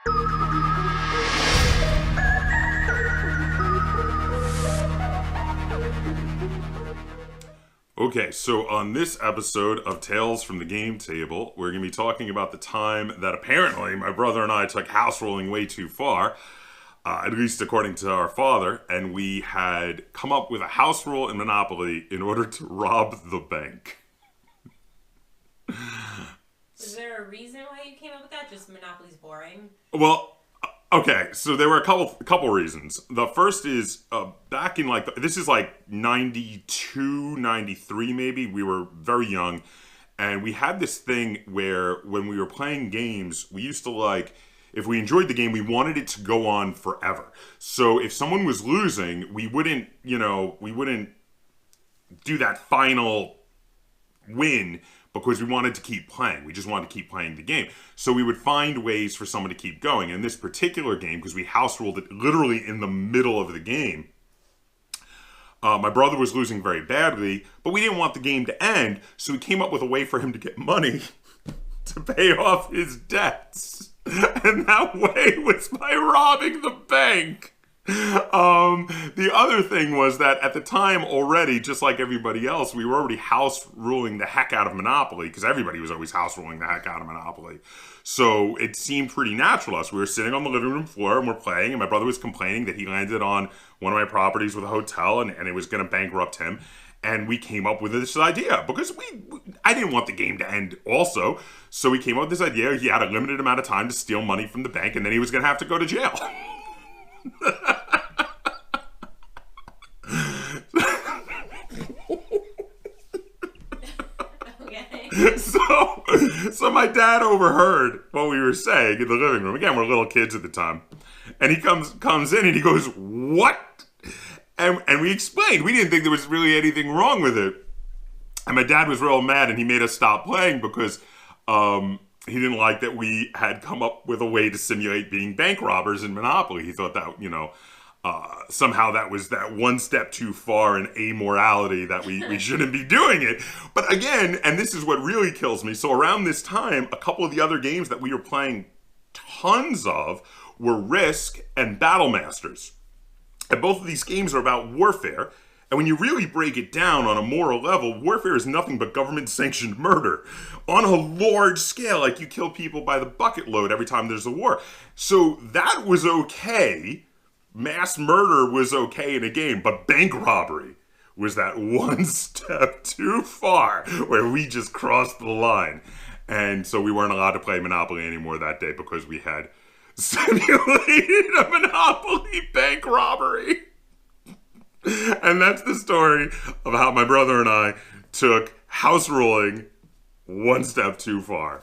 Okay, so on this episode of Tales from the Game Table, we're going to be talking about the time that apparently my brother and I took house rolling way too far, at least according to our father, and we had come up with a house rule in Monopoly in order to rob the bank. Is there a reason why you came up with that? Just Monopoly's boring? Well, okay, so there were a couple reasons. The first is back in this is like 92, 93 maybe. We were very young, and we had this thing where when we were playing games, we used to if we enjoyed the game, we wanted it to go on forever. So if someone was losing, we wouldn't do that final win because we wanted to keep playing. We just wanted to keep playing the game. So we would find ways for someone to keep going. In this particular game, because we house ruled it literally in the middle of the game, my brother was losing very badly, but we didn't want the game to end, so we came up with a way for him to get money to pay off his debts. And that way was by robbing the bank. The other thing was that at the time already, just like everybody else, we were already house ruling the heck out of Monopoly, because everybody was always house ruling the heck out of Monopoly. So it seemed pretty natural to us. We were sitting on the living room floor and we're playing, and my brother was complaining that he landed on one of my properties with a hotel and it was going to bankrupt him. And we came up with this idea because I didn't want the game to end also. So we came up with this idea. He had a limited amount of time to steal money from the bank, and then he was going to have to go to jail. Okay. So my dad overheard what we were saying in the living room. Again, we're little kids at the time. And he comes in and he goes, "What?" And we explained. We didn't think there was really anything wrong with it. And my dad was real mad, and he made us stop playing because he didn't like that we had come up with a way to simulate being bank robbers in Monopoly. He thought that, somehow that was that one step too far in amorality, that we shouldn't be doing it. But again, and this is what really kills me, so around this time, a couple of the other games that we were playing tons of were Risk and Battle Masters. And both of these games are about warfare. And when you really break it down on a moral level, warfare is nothing but government-sanctioned murder on a large scale. Like, you kill people by the bucket load every time there's a war. So that was okay. Mass murder was okay in a game, but bank robbery was that one step too far where we just crossed the line. And so we weren't allowed to play Monopoly anymore that day because we had simulated a Monopoly bank robbery. And that's the story of how my brother and I took house ruling one step too far.